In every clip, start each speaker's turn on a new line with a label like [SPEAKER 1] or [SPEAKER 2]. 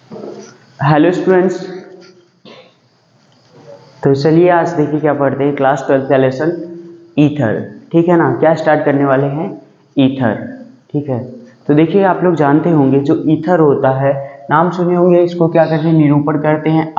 [SPEAKER 1] Hello students. तो चलिए आज देखिए क्या पढ़ते हैं क्लास 12 का लेसन ईथर। ठीक है ना, क्या स्टार्ट करने वाले हैं ईथर। ठीक है, तो देखिए आप लोग जानते होंगे जो ईथर होता है, नाम सुने होंगे, इसको क्या करते हैं, निरूपण करते हैं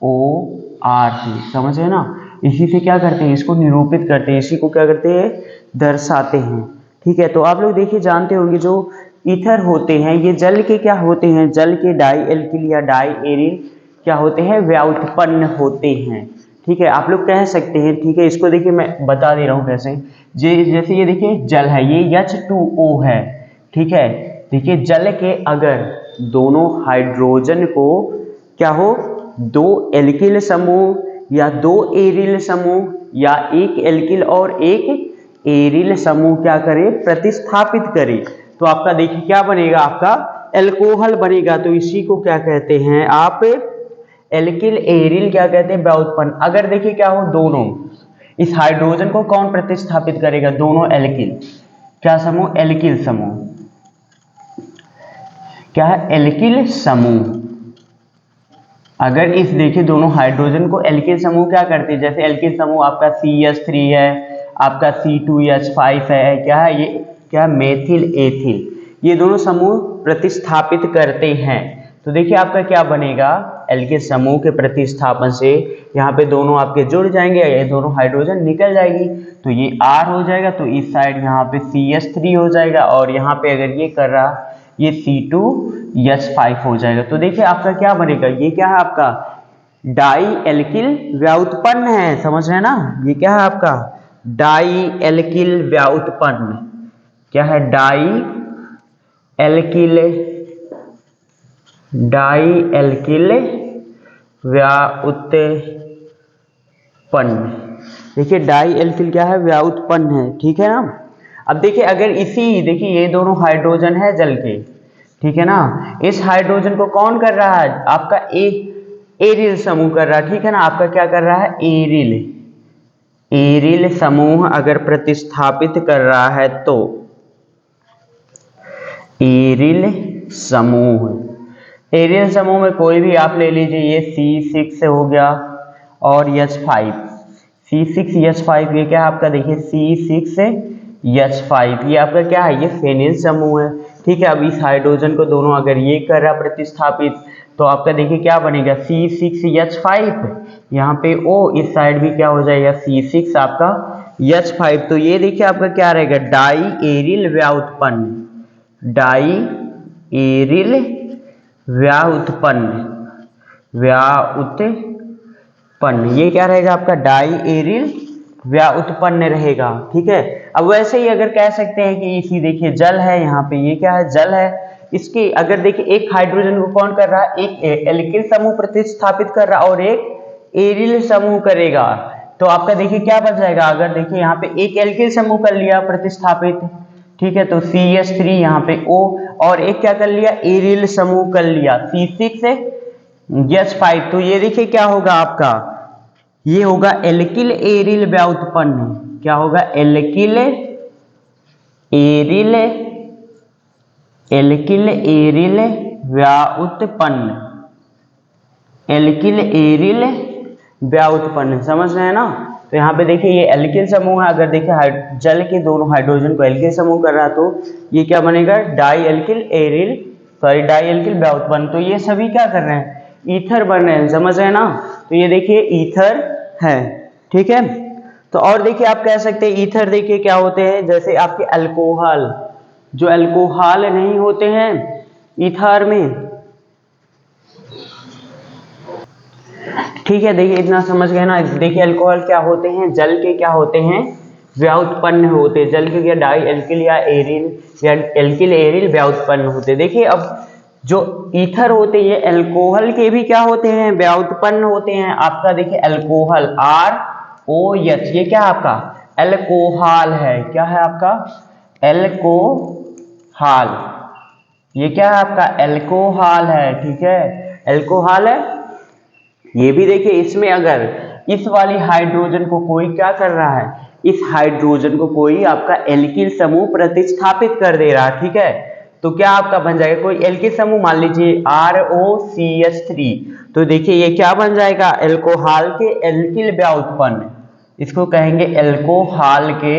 [SPEAKER 1] ROR समझ है ना। इसी से क्या करते हैं, इसको निरूपित करते हैं, इसी को क्या करते हैं, दर्शाते हैं। ठीक है, तो आप लोग देखिए जानते होंगे जो ईथर होते हैं ये जल के क्या होते हैं, जल के डाई एल्किल या डाई एरिल क्या होते हैं, व्युत्पन्न होते हैं। ठीक है, आप लोग कह सकते हैं। ठीक है, इसको देखिए मैं बता दे रहा हूँ कैसे। जैसे ये देखिए जल है, ये H2O है। ठीक है, देखिए जल के अगर दोनों हाइड्रोजन को क्या हो, दो एल्किल समूह या दो एरिल समूह या एक एल्किल और एक एरिल समूह क्या करे, प्रतिस्थापित करे, तो आपका देखिए क्या बनेगा, आपका एल्कोहल बनेगा। तो इसी को क्या कहते हैं आप, एल्किल एरिल क्या कहते हैं, व्युत्पन्न। अगर देखिए क्या हो, दोनों इस हाइड्रोजन को कौन प्रतिस्थापित करेगा, दोनों एल्किल क्या समूह, एल्किल समूह क्या है, एल्किल समूह। अगर इस देखिए दोनों हाइड्रोजन को एल्किल समूह क्या करते हैं, जैसे एल्किल समूह आपका CH3 है, आपका C2H5 है, क्या है ये, क्या मेथिल एथिल, ये दोनों समूह प्रतिस्थापित करते हैं। तो देखिए आपका क्या बनेगा, एल्किल समूह के प्रतिस्थापन से यहाँ पे दोनों आपके जुड़ जाएंगे, ये दोनों हाइड्रोजन निकल जाएगी, तो ये R हो जाएगा, तो इस साइड यहाँ पे CH3 हो जाएगा, और यहाँ पे अगर ये कर रहा ये C2H5 हो जाएगा। तो देखिए आपका क्या बनेगा, ये क्या है आपका डाई एल्किल व्युत्पन्न है, समझ रहे हैं ना, ये क्या है आपका डाई एल्किल व्युत्पन्न, क्या है डाई एल्किल व्युत्पन्न। देखिए डाई एल्किल क्या है, व्युत्पन्न है। ठीक है ना, अब देखिए अगर इसी देखिए ये दोनों हाइड्रोजन है जल के, ठीक है ना, इस हाइड्रोजन को कौन कर रहा है, आपका एरिल समूह कर रहा है। ठीक है ना, आपका क्या कर रहा है, एरिल समूह अगर प्रतिस्थापित कर रहा है तो एरिल समूह में कोई भी आप ले लीजिए, ये C6 हो गया और H5, C6H5 ये क्या है आपका, देखिए C6H5 ये आपका क्या है, ये फेनिल समूह है। ठीक है, अब इस हाइड्रोजन को दोनों अगर ये कर रहा प्रतिस्थापित, तो आपका देखिए क्या बनेगा, C6H5 यहाँ पे O, इस साइड भी क्या हो जाएगा, C6 आपका H5। तो ये देखिए आपका क्या रहेगा, डाई एरिल व्युत्पन्न, डाई एरिल व्युत्पन्न, ये क्या रहेगा आपका डाई एरिल व्युत्पन्न रहेगा। ठीक है, अब वैसे ही अगर कह सकते हैं कि इसी देखिए जल है, यहाँ पे ये क्या है, जल है, इसके अगर देखिए एक हाइड्रोजन को कौन कर रहा है, एक एल्किल समूह प्रतिस्थापित कर रहा है और एक एरिल समूह करेगा, तो आपका देखिए क्या बच जाएगा, अगर देखिए यहाँ पे एक एल्किल समूह कर लिया प्रतिस्थापित, ठीक है, तो CH3 यहाँ पे O, और एक क्या कर लिया, एरिल समूह कर लिया C6H5, तो ये देखिए क्या होगा आपका, ये होगा एल्किल एरिल व्युत्पन्न, क्या होगा, एल्किल एरिल व्युत्पन्न, एल्किल एरिल व्युत्पन्न, समझ रहे हैं ना। तो यहाँ पे देखिए ये एल्किल समूह है, अगर देखिए जल के दोनों हाइड्रोजन को एल्किल समूह कर रहा, तो ये क्या बनेगा, डाई एल्किल व्युत्पन्न। तो ये सभी क्या कर रहे हैं, ईथर बन रहे हैं, समझ रहे हैं ना। तो ये देखिए ईथर है। ठीक है, तो और देखिए आप कह सकते हैं ईथर देखिए क्या होते हैं, जैसे आपके अल्कोहल, जो अल्कोहल नहीं होते हैं ईथर में। ठीक है, देखिए इतना समझ गए ना। देखिए अल्कोहल क्या होते हैं, जल के क्या होते हैं, व्युत्पन्न होते हैं, जल के क्या डाई एल्किल या एरिल या एल्किल एरिल व्युत्पन्न होते। देखिए अब जो ईथर होते हैं ये अल्कोहल के भी क्या होते हैं, व्युत्पन्न होते हैं। आपका देखिए अल्कोहल ROH, ये क्या आपका अल्कोहल है, क्या है आपका अल्कोहल, ये क्या है आपका अल्कोहल है। ठीक है, अल्कोहल है। ये भी देखिए इसमें अगर इस वाली हाइड्रोजन को कोई क्या कर रहा है, इस हाइड्रोजन को कोई आपका एल्किल समूह प्रतिस्थापित कर दे रहा है। ठीक है, तो क्या आपका बन जाएगा, कोई एल्किल समूह मान लीजिए ROCH3, तो देखिए ये क्या बन जाएगा, एल्कोहल के एल्किल व्युत्पन्न, इसको कहेंगे एल्कोहल के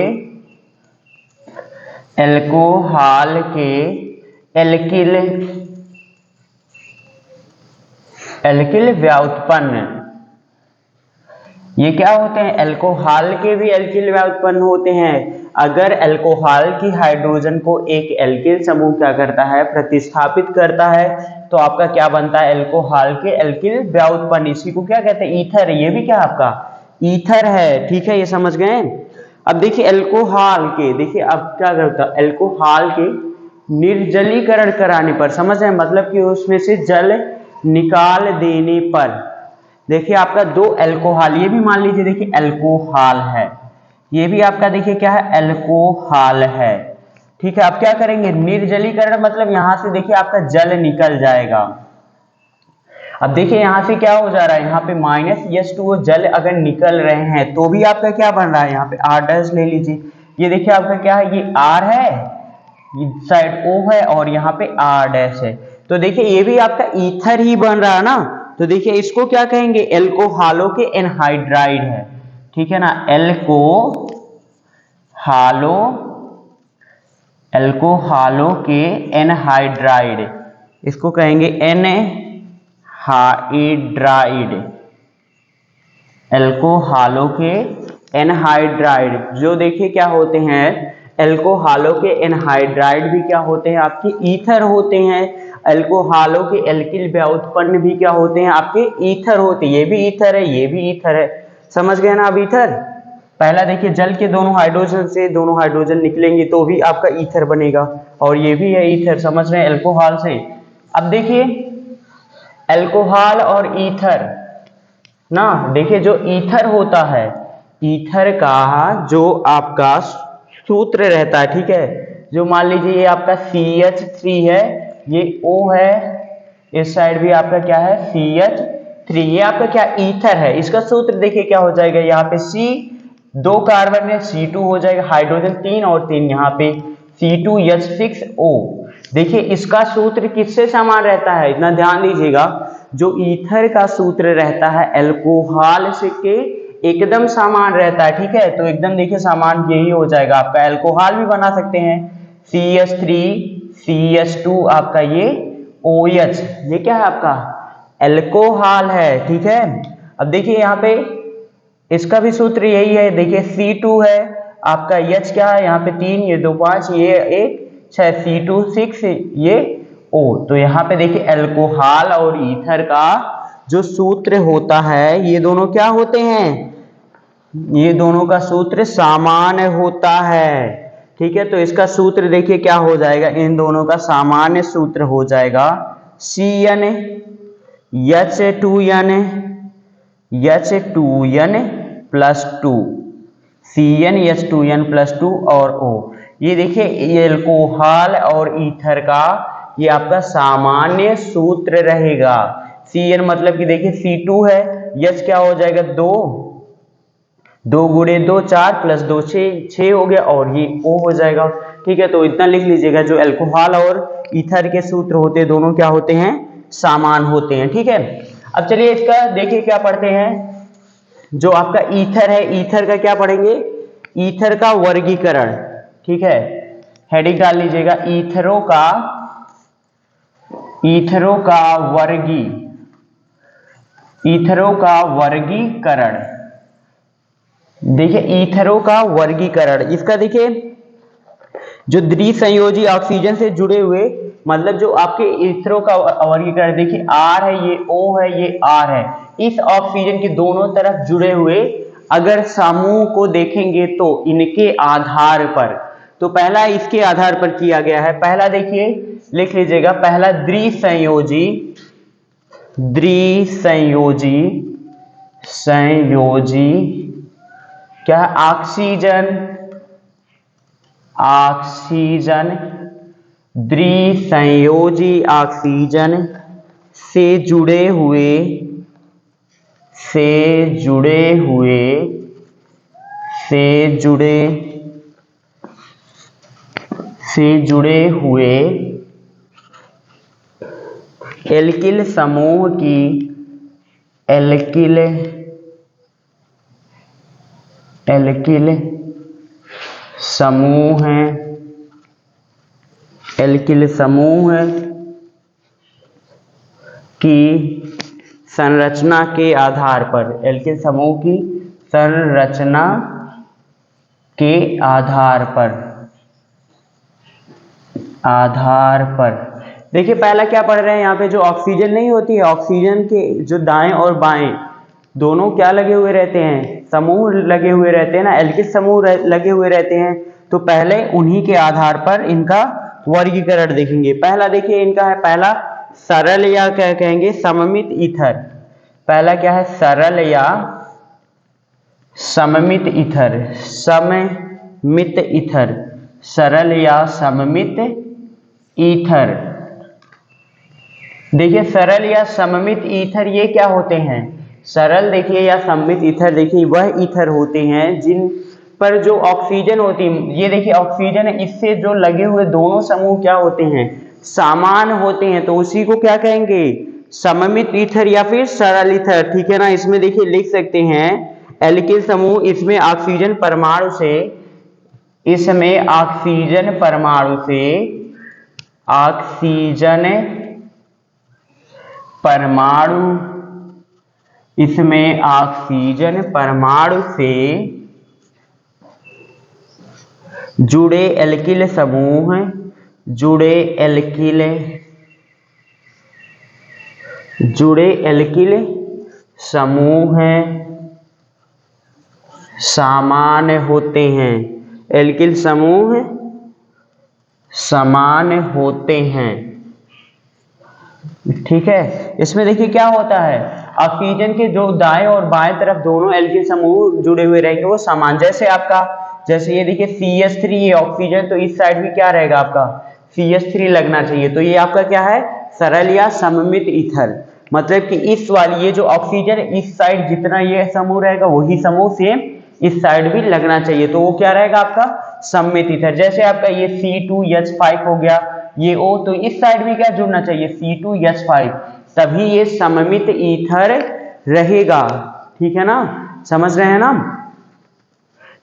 [SPEAKER 1] एल्किल व्युत्पन्न। ये क्या होते हैं, एल्कोहल के भी एल्किल व्युत्पन्न होते हैं। अगर एल्कोहल की हाइड्रोजन को एक एल्किल समूह क्या करता है, प्रतिस्थापित करता है, तो आपका क्या बनता है, एल्कोहल के एल्किल व्युत्पन्न। इसी को क्या कहते हैं, ईथर। ये भी क्या आपका ईथर है, ठीक है, ये समझ गए। अब देखिए एल्कोहल के, देखिए अब क्या करता है, एल्कोहल के निर्जलीकरण कराने पर, समझ रहे हैं, मतलब कि उसमें से जल निकाल देने पर, देखिए आपका दो एल्कोहल, ये भी मान लीजिए देखिए एल्कोहल है, ये भी आपका देखिए क्या है, एल्कोहल है, ठीक है। अब क्या करेंगे, निर्जलीकरण, मतलब यहां से देखिए आपका जल निकल जाएगा। अब देखिए यहां से क्या हो जा रहा है, यहाँ पे -H2O जल अगर निकल रहे हैं तो भी आपका क्या बन रहा है, यहाँ पे R' ले लीजिए, ये देखिए आपका क्या है, ये R है, ये साइड O है और यहाँ पे R' है, तो देखिए ये भी आपका ईथर ही बन रहा है ना। तो देखिए इसको क्या कहेंगे, एल्कोहलों के एनहाइड्राइड है, ठीक है ना, एल्कोहलों के एनहाइड्राइड, इसको कहेंगे एनहाइड्राइड, एल्कोहलों के एनहाइड्राइड। जो देखिए क्या होते हैं, एल्कोहलों के एनहाइड्राइड भी क्या होते हैं, आपके ईथर होते हैं। एल्कोहलों के एल्किल व्युत्पन्न भी क्या होते हैं, आपके ईथर होते हैं। ये भी ईथर है, ये भी ईथर है, समझ गए ना। अब ईथर पहला देखिए, जल के दोनों हाइड्रोजन से दोनों हाइड्रोजन निकलेंगे तो भी आपका ईथर बनेगा, और ये भी है ईथर, समझ रहे हैं, एल्कोहल से। अब देखिए एल्कोहल और ईथर ना, देखिए जो ईथर होता है, ईथर का जो आपका सूत्र रहता है, ठीक है, जो मान लीजिए ये आपका CH3 है, ये O है, इस साइड भी आपका क्या है, CH3, ये आपका क्या ईथर है। इसका सूत्र देखिए क्या हो जाएगा, यहाँ पे C 2 कार्बन में C2 हो जाएगा, हाइड्रोजन 3 और 3 यहाँ पे C2H6O। देखिए इसका सूत्र किससे समान रहता है, इतना ध्यान दीजिएगा, जो ईथर का सूत्र रहता है एल्कोहल से के एकदम समान रहता है, ठीक है। तो एकदम देखिए समान यही हो जाएगा आपका, एल्कोहल भी बना सकते हैं, CH3 CH2 आपका ये OH, ये क्या है आपका एल्कोहल है, ठीक है। अब देखिए यहाँ पे इसका भी सूत्र यही है, देखिए C2 है आपका, H क्या है यहाँ पे 3, ये 2 5, ये 1 6, C2 6, ये O। तो यहाँ पे देखिए एल्कोहल और ईथर का जो सूत्र होता है, ये दोनों क्या होते हैं, ये दोनों का सूत्र सामान्य होता है, ठीक है। तो इसका सूत्र देखिए क्या हो जाएगा, इन दोनों का सामान्य सूत्र हो जाएगा CnH2n+2, CnH2n+2 और O। ये देखिए ये एल्कोहल और ईथर का ये आपका सामान्य सूत्र रहेगा। Cn मतलब कि देखिए C2 है, H क्या हो जाएगा 2, 2 गुणे 2 4 प्लस 2 6 हो गया, और ये O हो जाएगा, ठीक है। तो इतना लिख लीजिएगा, जो एल्कोहल और ईथर के सूत्र होते हैं दोनों क्या होते हैं, समान होते हैं, ठीक है। अब चलिए इसका देखिए क्या पढ़ते हैं, जो आपका ईथर है, ईथर का क्या पढ़ेंगे, ईथर का वर्गीकरण, ठीक है। हेडिंग डाल लीजिएगा, ईथरों का वर्गीकरण। देखिए ईथरों का वर्गीकरण, इसका देखिए जो द्विसंयोजी ऑक्सीजन से जुड़े हुए, मतलब जो आपके ईथरों का वर्गीकरण, देखिए R है, ये O है, ये R है, इस ऑक्सीजन के दोनों तरफ जुड़े हुए अगर समूह को देखेंगे तो इनके आधार पर, तो पहला इसके आधार पर किया गया है। पहला देखिए लिख लीजिएगा, पहला द्विसंयोजी क्या है, ऑक्सीजन द्विसंयोजी ऑक्सीजन से जुड़े हुए एल्किल समूह की एल्किल समूह एल्किल समूह की संरचना के आधार पर, एल्किल समूह की संरचना के आधार पर देखिए पहला क्या पढ़ रहे हैं यहाँ पे, जो ऑक्सीजन नहीं होती है, ऑक्सीजन के जो दाएं और बाएं दोनों क्या लगे हुए रहते हैं, समूह लगे हुए रहते हैं ना, एल्किल समूह लगे हुए रहते हैं। तो पहले उन्हीं के आधार पर इनका वर्गीकरण देखेंगे। पहला देखिए इनका है, पहला सरल या क्या कहेंगे, सममित ईथर। पहला क्या है, सरल या सममित ईथर, सममित ईथर, सरल या सममित ईथर। देखिए सरल या सममित ईथर ये क्या होते हैं, सरल देखिए या सममित ईथर देखिए वह ईथर होते हैं जिन पर जो ऑक्सीजन होती है, ये देखिए ऑक्सीजन है, इससे जो लगे हुए दोनों समूह क्या होते हैं, समान होते हैं, तो उसी को क्या कहेंगे, सममित ईथर या फिर सरल ईथर। ठीक है ना, इसमें देखिए लिख सकते हैं एल्किल समूह, इसमें ऑक्सीजन परमाणु से, इसमें ऑक्सीजन परमाणु से, ऑक्सीजन परमाणु, इसमें ऑक्सीजन परमाणु से जुड़े एल्किल समूह, जुड़े एल्किल समूह समान होते हैं, एल्किल समूह समान होते हैं। ठीक है, इसमें देखिए क्या होता है, ऑक्सीजन के जो दाएं और बाएं तरफ दोनों एल्किल समूह जुड़े हुए रहेंगे वो समान, जैसे आपका, जैसे ये देखिए CH3 ये ऑक्सीजन, तो इस साइड भी क्या रहेगा आपका CH3 लगना चाहिए, तो ये आपका क्या है, सरल या सममित ईथर। मतलब कि इस वाली ये जो ऑक्सीजन इस साइड जितना ये समूह रहेगा वही समूह सेम इस साइड भी लगना चाहिए, तो वो क्या रहेगा आपका सममित ईथर। जैसे आपका ये C2H5 हो गया ये O, तो इस साइड भी क्या जुड़ना चाहिए C2H5, तभी ये सममित ईथर रहेगा। ठीक है ना, समझ रहे हैं ना।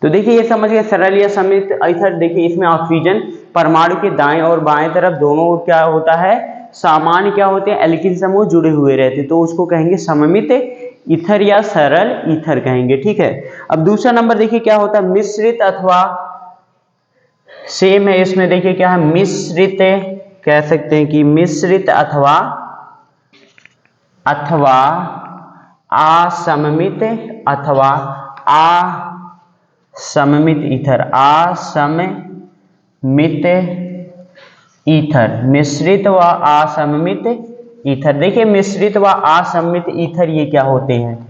[SPEAKER 1] तो देखिए ये समझ गए सरल या सममित ईथर। देखिए इसमें ऑक्सीजन परमाणु के दाएं और बाएं तरफ दोनों क्या होता है, सामान्य क्या होते हैं, एल्किल समूह जुड़े हुए रहते, तो उसको कहेंगे सममित ईथर या सरल ईथर कहेंगे। ठीक है, अब दूसरा नंबर देखिए क्या होता है, मिश्रित अथवा, सेम है इसमें देखिए क्या है, मिश्रित, कह सकते हैं कि मिश्रित अथवा असममित, अथवा असममित ईथर, असममित ईथर, मिश्रित व असममित ईथर। देखिए मिश्रित व असममित ईथर ये क्या होते हैं,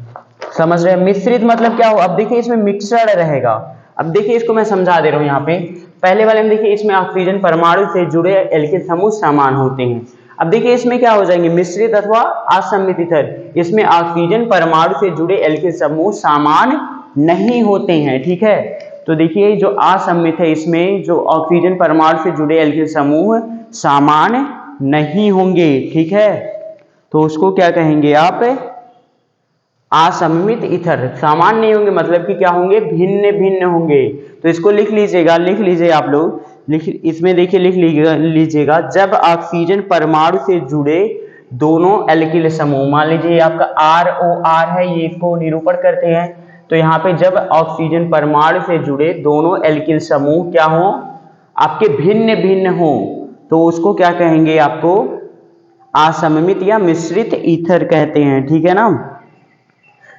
[SPEAKER 1] समझ रहे हैं। मिश्रित मतलब क्या हो, अब देखिए इसमें मिक्सचर रहेगा। अब देखिए इसको मैं समझा दे रहा हूं यहाँ पे, पहले वाले में देखिए इसमें ऑक्सीजन परमाणु से जुड़े एल्किल समूह समान होते हैं। अब देखिए इसमें क्या हो जाएंगे, मिश्रित अथवा असममित ईथर, इसमें ऑक्सीजन परमाणु से जुड़े एल्किल समूह समान नहीं होते हैं। ठीक है, तो देखिए जो असममित है इसमें जो ऑक्सीजन परमाणु से जुड़े एल्किल समूह समान नहीं होंगे। ठीक है, तो उसको क्या कहेंगे आप, असममित ईथर। समान नहीं होंगे मतलब कि क्या होंगे, भिन्न भिन्न होंगे। तो इसको लिख लीजिएगा, लिख लीजिए आप लोग, इसमें देखिए लिख लीजिएगा, जब ऑक्सीजन परमाणु से जुड़े दोनों एल्किल समूह, मान लीजिए आपका ROR है, ये इसको निरूपण करते हैं, तो यहाँ पे जब ऑक्सीजन परमाणु से जुड़े दोनों एल्किल समूह क्या हो, आपके भिन्न भिन्न हो, तो उसको क्या कहेंगे, आपको असममित या मिश्रित ईथर कहते हैं। ठीक है ना,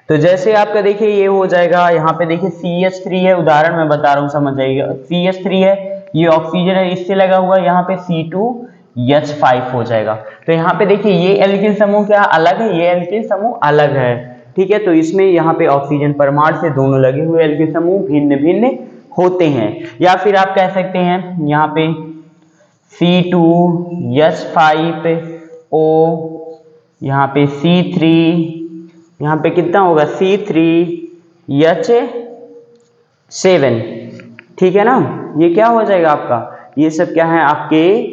[SPEAKER 1] तो जैसे आपका देखिए ये हो जाएगा, यहाँ पे देखिए CH3 है, उदाहरण मैं बता रहा हूँ समझ जाइएगा, CH3 है, ये ऑक्सीजन है, इससे लगा हुआ है, यहाँ पे C2H5 हो जाएगा। तो यहाँ पे देखिए ये एल्किल समूह क्या अलग है, ये एल्किल समूह अलग है। ठीक है, तो इसमें यहाँ पे ऑक्सीजन परमाणु से दोनों लगे हुए एल्किल समूह भिन्न भिन्न होते हैं। या फिर आप कह सकते हैं यहाँ पे C2H5O, यहाँ पे C3, यहाँ पे कितना होगा C3H7। ठीक है ना, ये क्या हो जाएगा आपका, ये सब क्या है आपके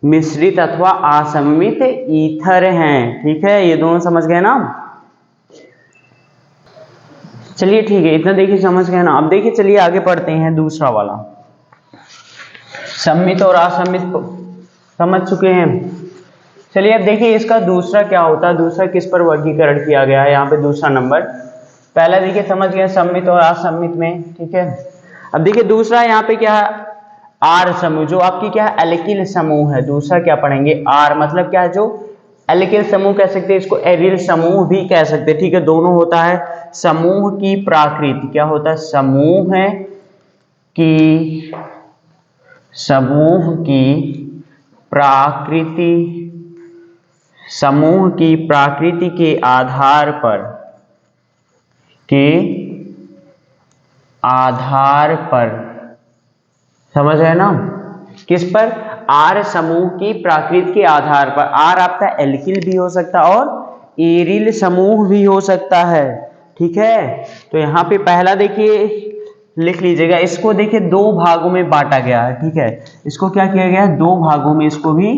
[SPEAKER 1] मिश्रित अथवा असममित ईथर हैं। ठीक है, ये दोनों समझ गए ना। चलिए ठीक है, इतना देखिए समझ गए ना। अब देखिए चलिए आगे पढ़ते हैं दूसरा वाला। सम्मित और असम्मित को समझ चुके हैं। चलिए अब देखिए इसका दूसरा क्या होता है, दूसरा किस पर वर्गीकरण किया गया है यहाँ पे दूसरा नंबर। पहला देखिए समझ गए सम्मित और असम्मित में। ठीक है, अब देखिए दूसरा यहाँ पे क्या है, आर समूह, जो आपकी क्या है एल्किल समूह है। दूसरा क्या पढ़ेंगे, आर मतलब क्या है, जो एल्किल समूह कह सकते हैं, इसको एरिल समूह भी कह सकते हैं। ठीक है, दोनों होता है। समूह की प्राकृति क्या होता है, समूह की प्रकृति के आधार पर समझ रहे हैं ना, किस पर, आर समूह की प्रकृति के आधार पर। आर आपका एल्किल भी हो सकता है और एरिल समूह भी हो सकता है। ठीक है, तो यहाँ पे पहला देखिए लिख लीजिएगा, इसको देखिए दो भागों में बांटा गया है। ठीक है, इसको क्या किया गया है, दो भागों में इसको भी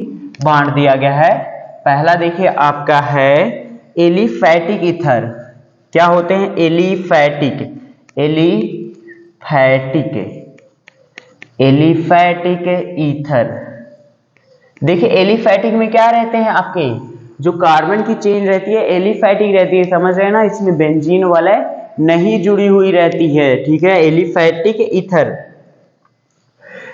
[SPEAKER 1] बांट दिया गया है। पहला देखिए आपका है एलिफैटिक ईथर। क्या होते हैं, एलिफैटिक ईथर। देखिए एलिफैटिक में क्या रहते हैं, आपके जो कार्बन की चेन रहती है एलिफैटिक रहती है, समझ रहे हैं ना, इसमें बेंजीन वाले नहीं जुड़ी हुई रहती है। ठीक है, एलिफैटिक ईथर।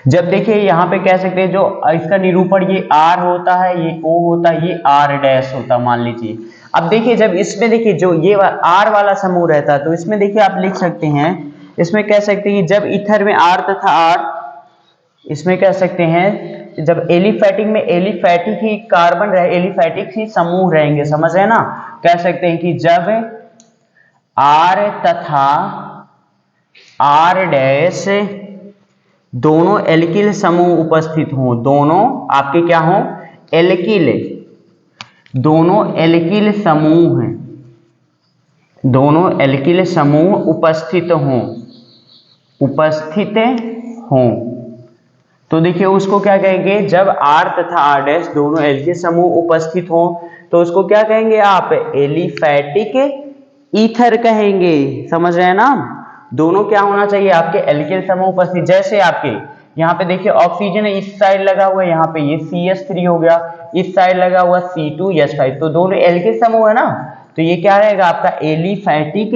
[SPEAKER 1] जब देखिए यहाँ पे कह सकते हैं जो इसका निरूपण ये आर होता है, ये ओ होता है, ये आर डैश होता, मान लीजिए। अब देखिए जब इसमें देखिए जो ये आर वाला समूह रहता है, तो इसमें देखिए आप लिख सकते हैं, इसमें कह सकते हैं जब ईथर में आर तथा आर, इसमें कह सकते हैं जब एलिफैटिक में एलिफैटिक ही कार्बन रहे, एलिफैटिक ही समूह रहेंगे, समझ रहे हैं ना। कह सकते हैं कि जब आर तथा आर डैश दोनों एल्किल समूह उपस्थित हों, दोनों आपके क्या हों, एल्किल, दोनों एल्किल समूह हैं, दोनों एल्किल समूह उपस्थित हों, तो देखिए उसको क्या कहेंगे, जब आर तथा आर डैश दोनों एल्किल समूह उपस्थित हों तो उसको क्या कहेंगे आप, एलिफैटिक ईथर कहेंगे। समझ रहे हैं ना, दोनों क्या होना चाहिए, आपके एल्किल समूह उपस्थित। जैसे आपके यहाँ पे देखिए ऑक्सीजन इस साइड लगा हुआ है, यहाँ पे ये CH3 हो गया, इस साइड लगा हुआ C2H5, तो दोनों एल्किल समूह है ना, तो ये क्या रहेगा आपका एलिफैटिक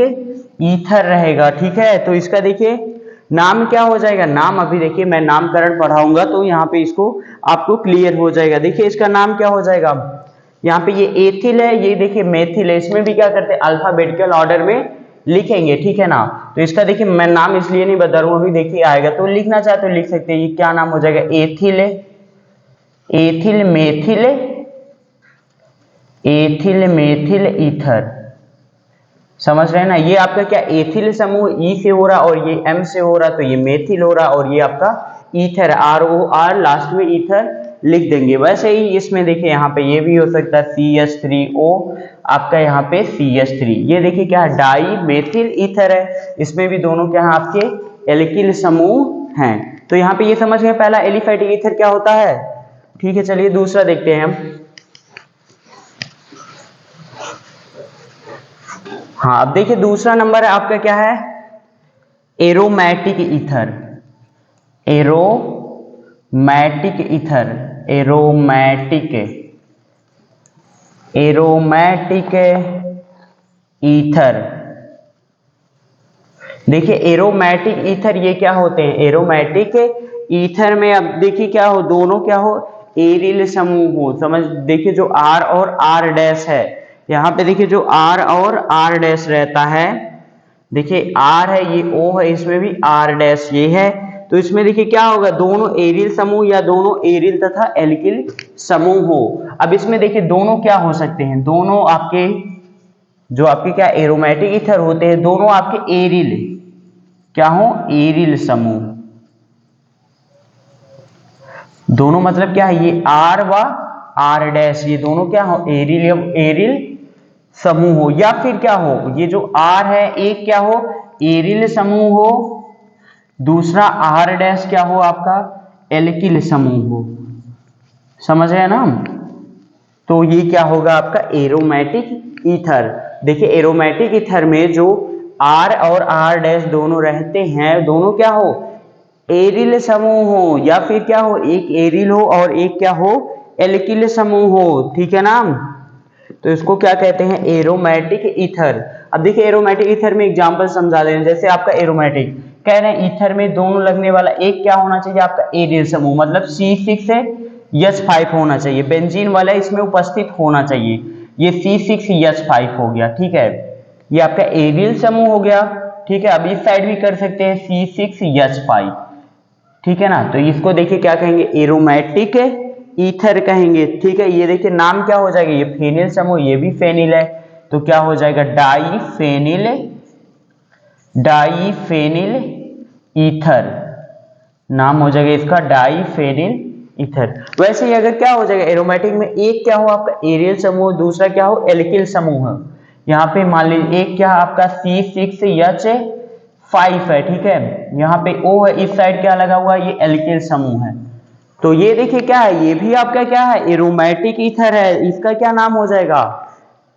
[SPEAKER 1] ईथर रहेगा। ठीक है, तो इसका देखिए नाम क्या हो जाएगा, नाम अभी देखिए मैं नामकरण पढ़ाऊंगा तो यहाँ पे इसको आपको क्लियर हो जाएगा। देखिए इसका नाम क्या हो जाएगा, यहाँ पे ये एथिल है, ये देखिए मेथिल है, इसमें भी क्या करते हैं अल्फाबेटिकल ऑर्डर में लिखेंगे। ठीक है ना, तो इसका देखिए मैं नाम इसलिए नहीं बता रहा हूँ, अभी देखिए आएगा, तो लिखना चाहे तो लिख सकते हैं। ये क्या नाम हो जाएगा, एथिल मेथिल ईथर। समझ रहे हैं ना, ये आपका क्या एथिल समूह ई से हो रहा और ये एम से हो रहा, तो ये मेथिल हो रहा और ये आपका ईथर, ROR लास्ट में ईथर लिख देंगे। वैसे ही इसमें देखिए यहाँ पे ये भी हो सकता है CH3O, आपका यहाँ पे CH3, ये देखिए क्या है डाई मेथिल ईथर है, इसमें भी दोनों क्या है आपके एल्किल समूह हैं। तो यहाँ पे ये समझ गए पहला एलिफैटिक ईथर क्या होता है। ठीक है, चलिए दूसरा देखते हैं हम। हाँ, अब देखिए दूसरा नंबर है आपका क्या है, एरोमेटिक ईथर। Aromatic ether. देखिए एरोमेटिक ईथर ये क्या होते हैं, एरोमेटिक ईथर में अब देखिए क्या हो, दोनों क्या हो, एरिल समूह हो। समझ, देखिए जो R और R डैश है, यहाँ पे देखिए जो R और R डैश रहता है, देखिए R है, ये O है, इसमें भी R डैश ये है, तो इसमें देखिए क्या होगा, दोनों एरिल समूह या दोनों एरिल तथा एल्किल समूह हो। अब इसमें देखिए दोनों क्या हो सकते हैं, दोनों आपके जो आपके क्या एरोमेटिक ईथर होते हैं, दोनों आपके एरिल क्या हो, एरिल समूह। दोनों मतलब क्या है, ये R व R डैश, ये दोनों क्या हो, एरिल समूह हो, या फिर क्या हो, ये जो R है एक क्या हो, एरिल समूह हो, दूसरा R डैश क्या हो आपका, एल्किल समूह हो। समझ रहे हैं ना? तो ये क्या होगा आपका एरोमेटिक ईथर। देखिए एरोमेटिक ईथर में जो R और R डैश दोनों रहते हैं, दोनों क्या हो, एरिल समूह हो, या फिर क्या हो, एक एरिल हो और एक क्या हो, एल्किल समूह हो, ठीक है ना? तो इसको क्या कहते हैं, एरोमेटिक ईथर। अब देखिए एरोमेटिक ईथर में एग्जांपल समझा दे रहे हैं। जैसे आपका एरोमेटिक कह रहे हैं ईथर में दोनों लगने वाला एक क्या होना चाहिए आपका, एरिल समूह, मतलब C6H5 होना चाहिए, बेंजीन वाला इसमें उपस्थित होना चाहिए। ये C6H5 हो गया, ठीक है, ये आपका एरिल समूह हो गया, ठीक है। अब इस साइड भी कर सकते हैं C6H5, ठीक है ना? तो इसको देखिए क्या कहेंगे, एरोमेटिक ईथर कहेंगे, ठीक है। ये देखिए नाम क्या हो जाएगा, ये फेनिल समूह, ये भी फेनिल है, तो क्या हो जाएगा, डाईफेनिल ईथर, नाम हो जाएगा इसका डाईफेनिल ईथर। वैसे ही अगर क्या हो जाएगा एरोमेटिक में, एक क्या हो आपका एरियल समूह, दूसरा क्या हो एल्किल समूह। यहाँ पे मान लीजिए एक क्या आपका C6H5 है, ठीक है, यहाँ पे O है, इस साइड क्या लगा हुआ है, ये एल्किल समूह है। तो ये देखिए क्या है, ये भी आपका क्या है, एरोमेटिक ईथर है। इसका क्या नाम हो जाएगा,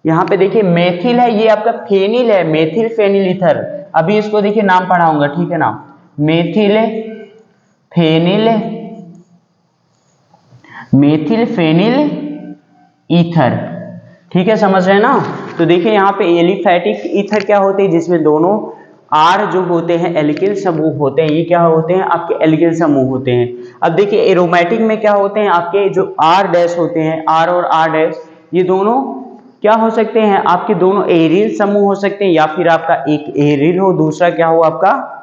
[SPEAKER 1] यहाँ पे देखिए मेथिल है, ये आपका फेनिल है, मेथिल फेनिल ईथर। अभी इसको देखिए नाम पढ़ाऊंगा, ठीक है ना, मेथिल फेनिल ईथर, ठीक है, समझ रहे हैं ना? तो देखिए यहाँ पे एलिफैटिक ईथर क्या होते हैं, जिसमें दोनों R जो होते हैं एल्किल समूह होते हैं, ये क्या होते हैं आपके एल्किल समूह होते हैं। अब देखिए एरोमेटिक में क्या होते हैं आपके जो R डैश होते हैं, R और R डैश, ये दोनों क्या हो सकते हैं आपके, दोनों एरिल समूह हो सकते हैं, या फिर आपका एक एरिल हो, दूसरा क्या हो आपका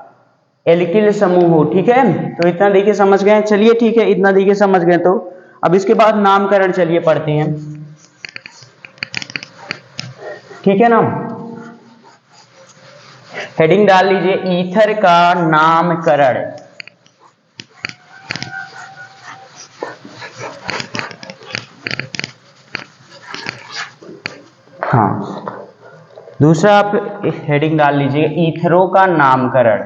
[SPEAKER 1] एल्किल समूह हो, ठीक है। तो इतना देखिए समझ गए, चलिए ठीक है, इतना देखिए समझ गए। तो अब इसके बाद नामकरण चलिए पढ़ते हैं, ठीक है ना। हेडिंग डाल लीजिए ईथर का नामकरण। हाँ, दूसरा आप हेडिंग डाल लीजिए ईथरों का नामकरण,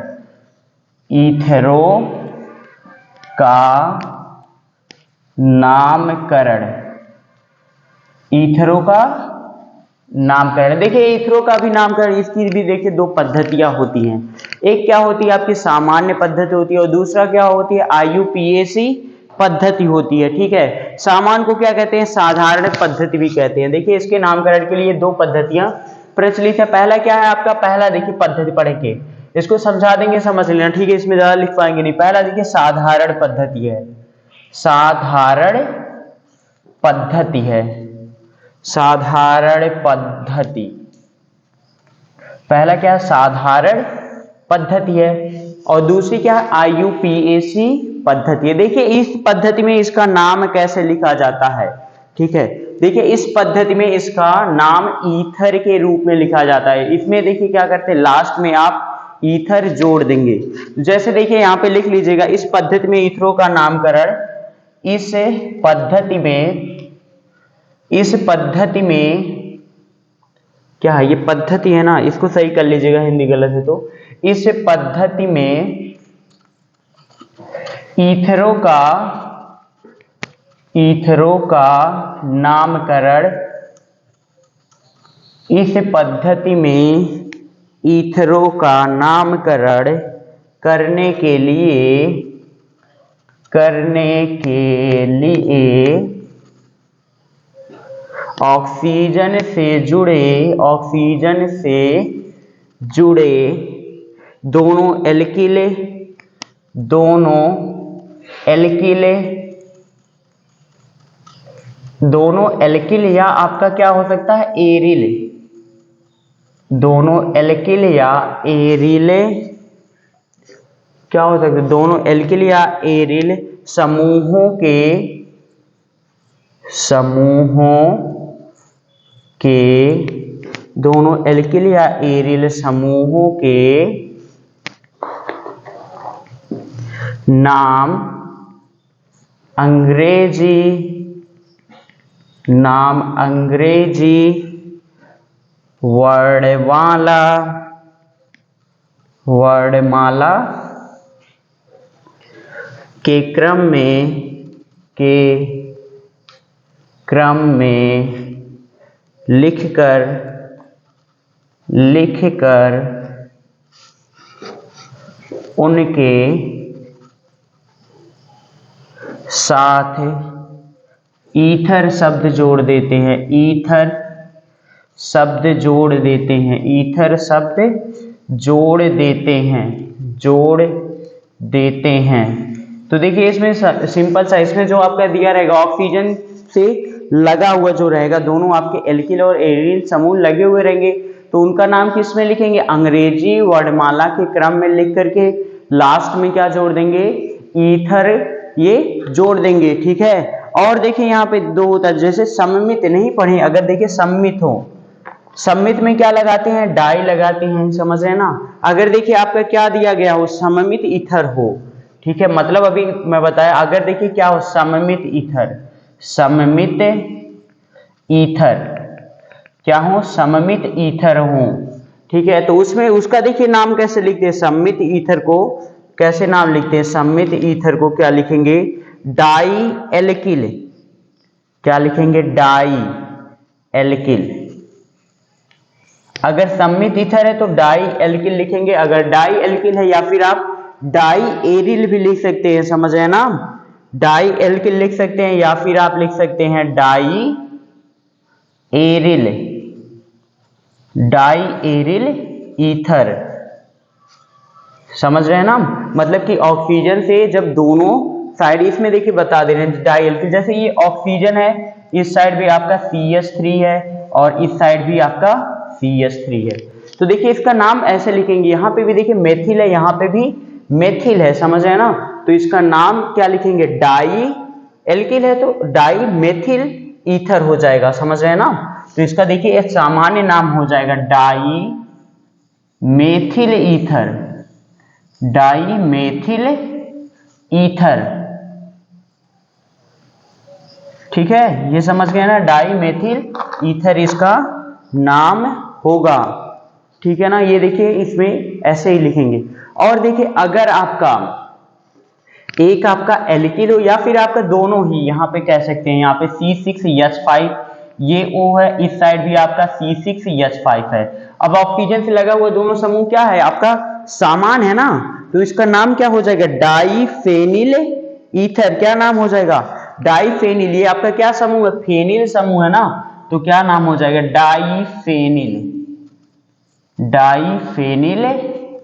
[SPEAKER 1] ईथरों का नामकरण, ईथरों का नामकरण। देखिए ईथरों का भी नामकरण, इसकी भी देखिए दो पद्धतियां होती हैं। एक क्या होती है आपकी सामान्य पद्धति होती है, और दूसरा क्या होती है IUPAC पद्धति होती है, ठीक है। सामान्य को क्या कहते हैं, साधारण पद्धति भी कहते हैं। देखिए इसके नामकरण के लिए दो पद्धतियां प्रचलित है। पहला क्या है आपका, पहला देखिए पद्धति पढ़ेंगे, इसको समझा देंगे, समझ लेना, ठीक है, इसमें ज्यादा लिख पाएंगे नहीं। पहला देखिए साधारण पद्धति है, साधारण पद्धति है, साधारण पद्धति, पहला क्या है साधारण पद्धति है, और दूसरी क्या है IUPAC पद्धति है। देखिए इस पद्धति में इसका नाम कैसे लिखा जाता है, ठीक है। देखिए इस पद्धति में इसका नाम ईथर के रूप में लिखा जाता है। इसमें देखिए क्या करते हैं, लास्ट में आप ईथर जोड़ देंगे। जैसे देखिए यहाँ पे लिख लीजिएगा, इस पद्धति में ईथरों का नामकरण, इस पद्धति में क्या है, ये पद्धति है ना, इसको सही कर लीजिएगा, हिंदी गलत है तो। इस पद्धति में ईथरों का नामकरण, इस पद्धति में ईथरों का नामकरण करने के लिए ऑक्सीजन से जुड़े दोनों एल्किल या आपका क्या हो सकता है एरिल, दोनों एल्किल या एरिल क्या हो सकता है, दोनों एल्किल या एरिल समूहों के दोनों एल्किल या एरिल समूहों के नाम अंग्रेजी वर्णमाला के क्रम में क्रम में लिखकर उनके साथ ईथर शब्द जोड़ देते हैं, ईथर शब्द जोड़ देते हैं, ईथर शब्द जोड़ देते हैं। तो देखिए इसमें सिंपल सा, इसमें जो आपका दिया रहेगा ऑक्सीजन से लगा हुआ जो रहेगा, दोनों आपके एल्किल और एरिल समूह लगे हुए रहेंगे, तो उनका नाम किस में लिखेंगे, अंग्रेजी वर्णमाला के क्रम में लिख करके लास्ट में क्या जोड़ देंगे, ईथर ये जोड़ देंगे। ठीक है, और देखिए यहाँ पे दो होता है, जैसे सममित नहीं पढ़े, अगर देखिए सम्मित हो, सम्मित में क्या लगाते हैं, डाई लगाते हैं, समझ रहे हैं ना। अगर देखिए आपका क्या दिया गया हो, सममित ईथर हो, ठीक है, मतलब अभी मैं बताया, अगर देखिए क्या हो, सममित ईथर, सममित ईथर क्या हो, सममित ईथर हो, ठीक है, तो उसमें उसका देखिए नाम कैसे लिखते हैं, सममित ईथर को कैसे नाम लिखते हैं, सममित ईथर को क्या लिखेंगे, डाई एल्किल, क्या लिखेंगे, डाई एल्किल। अगर सम्मित ईथर है तो डाई एल्किल लिखेंगे, अगर डाई एल्किल है या फिर आप डाई एरिल भी लिख सकते हैं, समझ रहे हैं ना, डाई एल्किल लिख सकते हैं या फिर आप लिख सकते हैं diaryl, diaryl ether, समझ रहे हैं ना, मतलब कि ऑक्सीजन से जब दोनों साइड, इसमें देखिए बता दे रहे हैं डाई एल्किल, जैसे ये ऑक्सीजन है, इस साइड भी आपका CH3 है और इस साइड भी आपका CH3 है, तो देखिए इसका नाम ऐसे लिखेंगे, यहाँ पे भी देखिए मेथिल है, यहाँ पे भी मेथिल है, समझ रहे हैं ना, तो इसका नाम क्या लिखेंगे, डाई एल्किल है तो डाई मेथिल ईथर हो जाएगा, समझ रहे हैं ना, तो इसका देखिए एक सामान्य नाम हो जाएगा dimethyl ether, dimethyl ether, ठीक है, ये समझ गए ना, डाई मेथिल ईथर इसका नाम होगा, ठीक है ना, ये देखिए इसमें ऐसे ही लिखेंगे। और देखिए अगर आपका एक आपका एल्किल हो या फिर आपका दोनों ही, यहाँ पे कह सकते हैं, यहाँ पे C6H5 ये O है, इस साइड भी आपका C6H5 है, अब ऑक्सीजन से लगा हुआ दोनों समूह क्या है, आपका समान है ना, तो इसका नाम क्या हो जाएगा, डाईफेनिल ईथर, क्या नाम हो जाएगा, डाईफेनिल, ये आपका क्या समूह है, फेनिल समूह है ना, तो क्या नाम हो जाएगा, डाईफेनिल, डाईफेनिल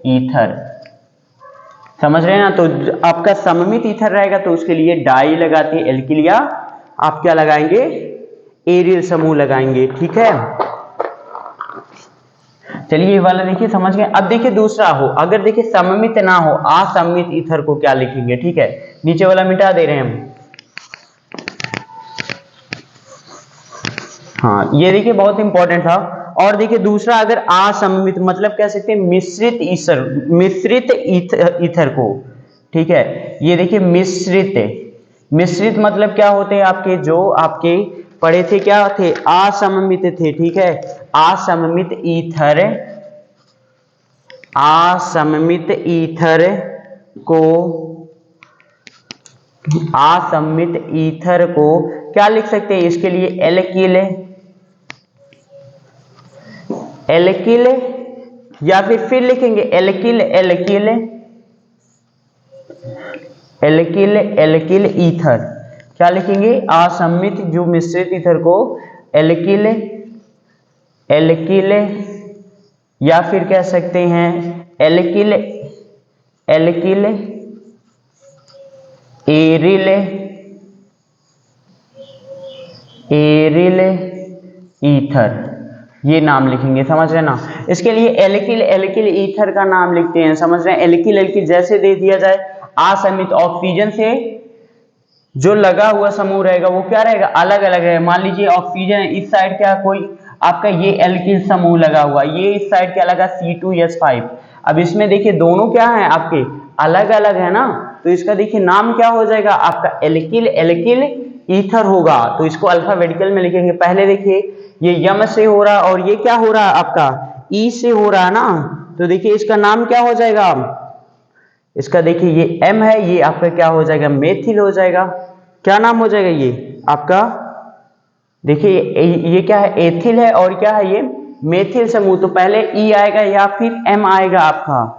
[SPEAKER 1] ईथर, समझ रहे हैं ना, तो आपका सममित ईथर रहेगा तो उसके लिए डाई लगाते हैं एल्किल, या आप क्या लगाएंगे, एरियल समूह लगाएंगे, ठीक है। चलिए ये वाला देखिए समझ गए। अब देखिए दूसरा हो, अगर देखिए सममित ना हो, असम्मित ईथर को क्या लिखेंगे, ठीक है, नीचे वाला मिटा दे रहे हैं हम, हाँ ये देखिए बहुत इंपॉर्टेंट था। और देखिए दूसरा, अगर असममित मतलब कह सकते हैं मिश्रित ईथर को, ठीक है, ये देखिए मिश्रित मतलब क्या होते हैं आपके, जो आपके पढ़े थे क्या थे, असममित थे, ठीक है, असममित ईथर को क्या लिख सकते हैं, इसके लिए एल्किल या फिर लिखेंगे एल्किल ईथर, क्या लिखेंगे, असम्मित जो मिश्रित ईथर को एल्किल या फिर कह सकते हैं एल्किल एरिल ईथर, ये नाम लिखेंगे, समझ रहे ना। इसके लिए एल्किल ईथर का नाम लिखते हैं, समझ रहे हैं, एल्किल जैसे दे दिया जाए, असम्मित ऑक्सीजन से जो लगा हुआ समूह रहेगा वो क्या रहेगा, अलग अलग है, मान लीजिए ऑक्सीजन इस साइड क्या कोई आपका ये एल्किल समूह लगा हुआ, ये इस साइड क्या लगा C2H5, अब इसमें देखिए दोनों क्या है आपके अलग अलग है ना, तो इसका देखिए नाम क्या हो जाएगा आपका एल्किल ईथर होगा, तो इसको अल्फाबेटिकल में लिखेंगे, पहले देखिए ये यम से हो रहा और ये क्या हो रहा है आपका ई से हो रहा है ना, तो देखिए इसका नाम क्या हो जाएगा, इसका देखिए ये M है, ये आपका क्या हो जाएगा, मेथिल हो जाएगा, क्या नाम हो जाएगा ये आपका देखिए ये क्या है, एथिल है, और क्या है ये, मेथिल समूह। तो पहले ई आएगा या फिर एम आएगा आपका,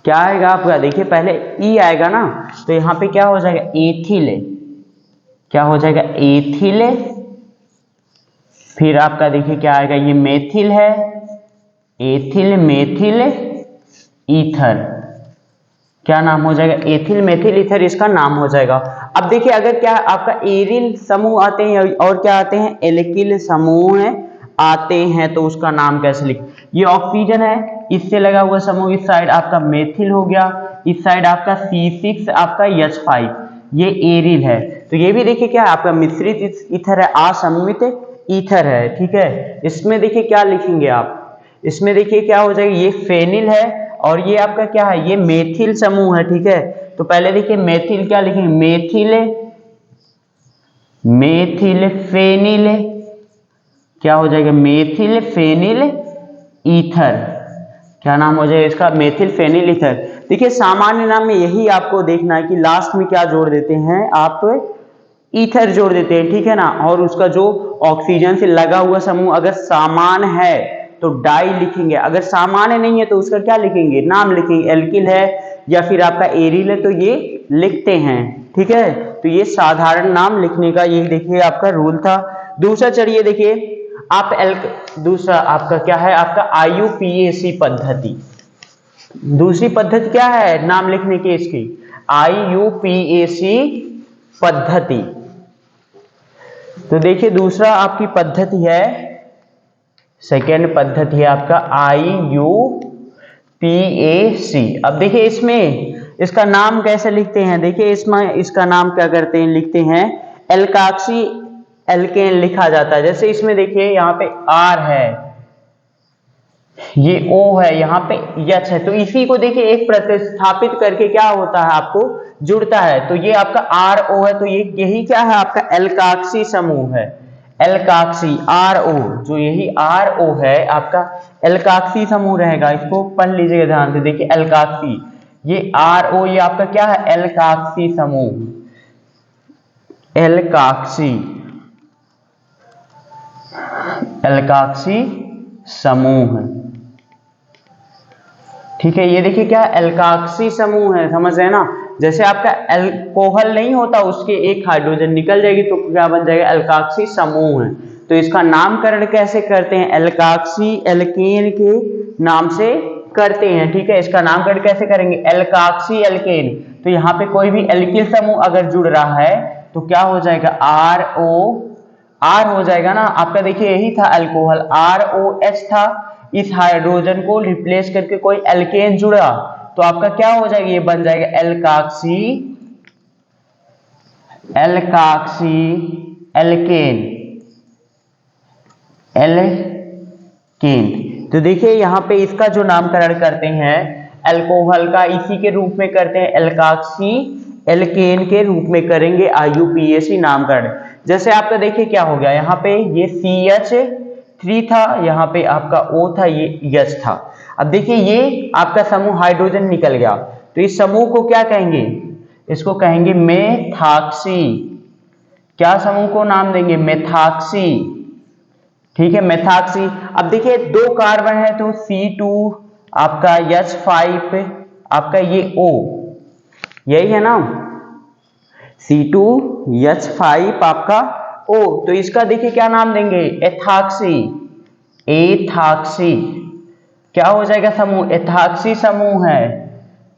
[SPEAKER 1] क्या आएगा आपका, देखिए पहले ई आएगा ना, तो यहाँ पे क्या हो जाएगा, एथिल, क्या हो जाएगा, एथिल। फिर आपका देखिए क्या आएगा, ये मेथिल है, एथिल मेथिल ईथर, क्या नाम हो जाएगा, एथिल मेथिल ईथर इसका नाम हो जाएगा। अब देखिए अगर क्या आपका एरिल समूह आते हैं और क्या आते हैं, एल्किल समूह आते हैं, तो उसका नाम कैसे लिख, ये ऑक्सीजन है, इससे लगा हुआ समूह, इस साइड आपका मेथिल हो गया, इस साइड आपका C6 आपका H5, ये एरिल है। तो ये भी देखिए क्या है आपका मिश्रित ईथर है, असमित ईथर है, ठीक है। इसमें देखिए क्या लिखेंगे आप, इसमें देखिए क्या हो जाएगा, ये फेनिल है और ये आपका क्या है, ये मेथिल समूह है, ठीक है। तो पहले देखिए मेथिल क्या लिखेंगे, मेथिल मेथिल फेनिल, क्या हो जाएगा, मेथिल फेनिल ईथर, क्या नाम हो जाएगा इसका, मेथिल फेनिल ईथर। देखिए सामान्य नाम में यही आपको देखना है कि लास्ट में क्या जोड़ देते हैं आप, ईथर जोड़ देते हैं, ठीक है ना। और उसका जो ऑक्सीजन से लगा हुआ समूह अगर समान है तो डाई लिखेंगे, अगर सामान्य नहीं है तो उसका क्या लिखेंगे, नाम लिखेंगे, एल्किल है या फिर आपका एरिल है तो ये लिखते हैं, ठीक है। तो ये साधारण नाम लिखने का ये देखिए आपका रूल था। दूसरा चलिए देखिए आप दूसरा आपका क्या है, आपका IUPAC पद्धति। दूसरी पद्धति क्या है नाम लिखने की इसकी, IUPAC पद्धति। तो देखिए दूसरा आपकी पद्धति है, सेकेंड पद्धति है आपका IUPAC। अब देखिए इसमें इसका नाम कैसे लिखते हैं, देखिए इसमें इसका नाम क्या करते हैं, लिखते हैं एल्काक्सी एल्केन लिखा जाता है। जैसे इसमें देखिए यहाँ पे R है, ये O है, यहाँ पे H है, तो इसी को देखिए एक प्रतिस्थापित करके क्या होता है आपको जुड़ता है, तो ये आपका RO है, तो ये यही क्या है आपका एल्काक्सी समूह है, एल्काक्सी RO, जो यही RO है आपका एल्काक्सी समूह रहेगा। इसको पढ़ लीजिएगा ध्यान से, देखिए एल्काक्सी, ये RO ये आपका क्या है, एल्काक्सी समूह, एल्काक्सी एल्काक्सी समूह, ठीक है। ये देखिए क्या एल्काक्सी समूह है, समझ रहे हैं ना। जैसे आपका एल्कोहल नहीं होता, उसके एक हाइड्रोजन निकल जाएगी तो क्या बन जाएगा, एल्काक्सी समूह है। तो इसका नामकरण कैसे करते हैं, एल्काक्सी एल्केन के नाम से करते हैं, ठीक है। इसका नामकरण कैसे करेंगे, एल्काक्सी एल्केन। तो यहाँ पे कोई भी एल्किल समूह अगर जुड़ रहा है तो क्या हो जाएगा, R हो जाएगा ना आपका, देखिए यही था अल्कोहल, ROH था, इस हाइड्रोजन को रिप्लेस करके कोई एल्केन जुड़ा तो आपका क्या हो जाएगा, ये बन जाएगा एल्काक्सी एल्केन एल्केन। तो देखिए यहाँ पे इसका जो नामकरण करते हैं अल्कोहल का, इसी के रूप में करते हैं, एल्काक्सी एल्केन के रूप में करेंगे IUPAC नामकरण। जैसे आपका देखिए क्या हो गया, यहाँ पे ये CH3 था, यहाँ पे आपका O था, ये H था। अब देखिए ये आपका समूह हाइड्रोजन निकल गया, तो इस समूह को क्या कहेंगे, इसको कहेंगे मेथाक्सी। क्या समूह को नाम देंगे, मेथाक्सी, ठीक है, मेथाक्सी। अब देखिए दो कार्बन है तो C2 आपका H5 आपका ये O, यही है ना, C2H5 आपका O, तो इसका देखिए क्या नाम देंगे, एथाक्सी एथाक्सी, क्या हो जाएगा समूह, एथाक्सी समूह है,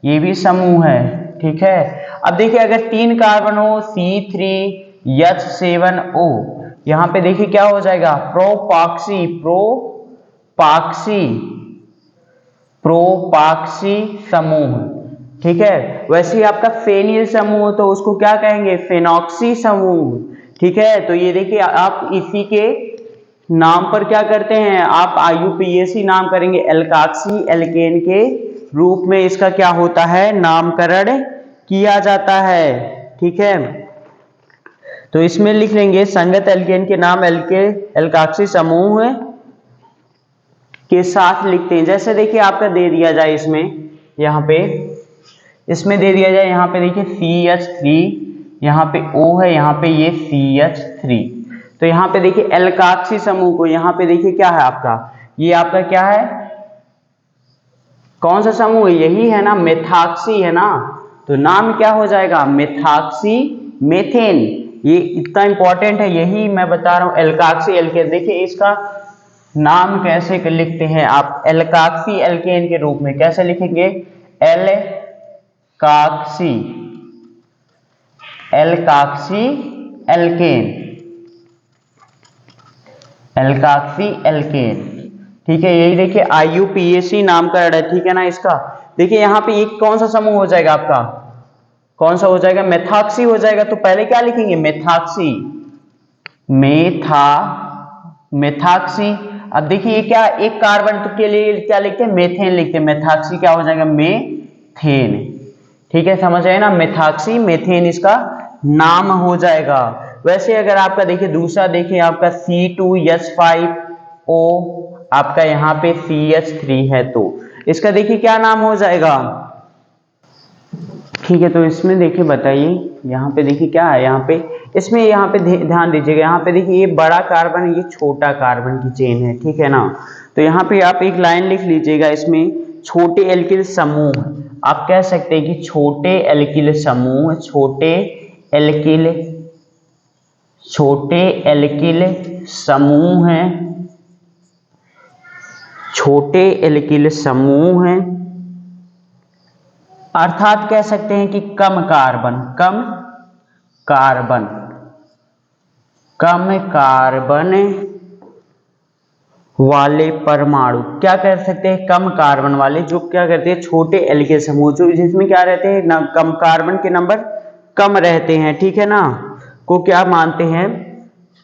[SPEAKER 1] ये भी समूह है, ठीक है। अब देखिए अगर 3 कार्बन हो C3H7O, यहां पे देखिए क्या हो जाएगा, प्रोपाक्सी प्रोपाक्सी समूह, ठीक है। वैसे ही आपका फेनिल समूह तो उसको क्या कहेंगे, फेनॉक्सी समूह, ठीक है। तो ये देखिए आप इसी के नाम पर क्या करते हैं, आप IUPAC नाम करेंगे, एल्काक्सी एल्केन के रूप में इसका क्या होता है, नामकरण किया जाता है, ठीक है। तो इसमें लिख लेंगे संगत एल्केन के नाम एल्काक्सी समूह के साथ लिखते हैं। जैसे देखिए आपका दे दिया जाए इसमें, यहाँ पे इसमें दे दिया जाए, यहाँ पे देखिए CH3, यहाँ पे O है, यहाँ पे ये CH3। तो यहाँ पे देखिए एल्काक्सी समूह को, यहाँ पे देखिए क्या है आपका, ये आपका क्या है, कौन सा समूह है, यही है ना, मेथाक्सी है ना। तो नाम क्या हो जाएगा, मेथाक्सी मेथेन। ये इतना इंपॉर्टेंट है, यही मैं बता रहा हूँ, एल्काक्सी एल्केन। देखिए इसका नाम कैसे लिखते हैं आप, एल्काक्सी एल्केन के रूप में कैसे लिखेंगे, एल्काक्सी एल्काक्सी एल्केन, एल्काक्सी एल्केन, ठीक है। यही देखिए IUPAC नाम का है, ठीक है ना इसका। देखिए यहाँ पे ये कौन सा समूह हो जाएगा आपका, कौन सा हो जाएगा, मेथाक्सी हो जाएगा। तो पहले क्या लिखेंगे, मेथाक्सी, मेथाक्सी। अब देखिए क्या, एक कार्बन के लिए क्या लिखते हैं, मेथेन लिखते हैं, मेथाक्सी क्या हो जाएगा, मेथेन, ठीक है, समझ आए ना, मेथाक्सी मेथेन इसका नाम हो जाएगा। वैसे अगर आपका देखिए दूसरा देखिए आपका C2H5O, आपका यहाँ पे CH3 है, तो इसका देखिए क्या नाम हो जाएगा, ठीक है। तो इसमें देखिए बताइए, यहाँ पे देखिए क्या है, यहाँ पे इसमें यहाँ पे ध्यान दीजिएगा, यहाँ पे देखिए ये बड़ा कार्बन, ये छोटा कार्बन की चेन है, ठीक है ना। तो यहाँ पे आप एक लाइन लिख लीजिएगा, इसमें छोटे एल्किल समूह, आप कह सकते हैं कि छोटे एल्किल समूह, छोटे एल्किल समूह हैं, छोटे एल्किल समूह हैं, अर्थात कह सकते हैं कि कम कार्बन वाले परमाणु, क्या कर सकते हैं, कम कार्बन वाले, जो क्या करते हैं, छोटे एल्किल समूह, जो जिसमें क्या रहते हैं ना, कम कार्बन के नंबर कम रहते हैं, ठीक है ना, को क्या मानते हैं,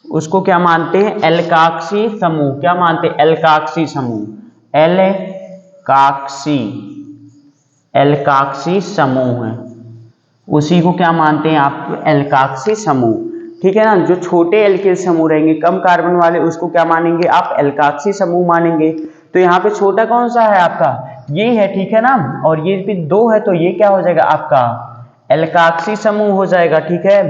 [SPEAKER 1] उसको क्या मानते हैं, एल्काक्सी समूह। क्या मानते हैं, एल्काक्सी समूह, एल्काक्सी समूह है, उसी को क्या मानते हैं आप, एल्काक्सी समूह, ठीक है ना। जो छोटे एल्किल समूह रहेंगे कम कार्बन वाले, उसको क्या मानेंगे आप, एल्काक्सी समूह मानेंगे। तो यहाँ पे छोटा कौन सा है आपका, ये है, ठीक है ना, और ये भी 2 है, तो ये क्या हो जाएगा आपका, एल्काक्सी समूह हो जाएगा, ठीक है।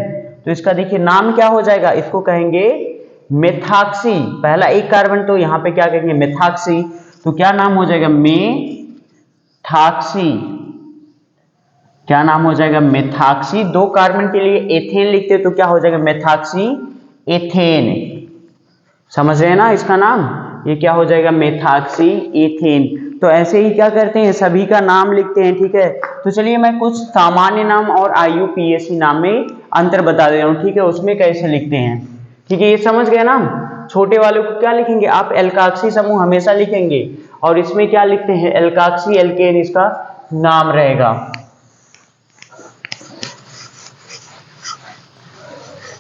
[SPEAKER 1] तो इसका देखिए नाम क्या हो जाएगा, इसको कहेंगे मेथाक्सी। पहला एक कार्बन, तो यहाँ पे क्या कहेंगे, मेथाक्सी। तो क्या नाम हो जाएगा, मेथाक्सी, क्या नाम हो जाएगा, मेथाक्सी। 2 कार्बन के लिए एथेन लिखते तो क्या हो जाएगा, मेथाक्सी एथेन, समझ रहे हैं ना इसका नाम, ये क्या हो जाएगा, मेथाक्सी एथेन। तो ऐसे ही क्या करते हैं, सभी का नाम लिखते हैं, ठीक है। तो चलिए मैं कुछ सामान्य नाम और IUPAC नाम में अंतर बता दे रहा हूँ, ठीक है, उसमें कैसे लिखते हैं, ठीक है, ये समझ गए ना। छोटे वालों को क्या लिखेंगे आप, एल्काक्सी समूह हमेशा लिखेंगे, और इसमें क्या लिखते हैं, एल्काक्सी एल्केन इसका नाम रहेगा।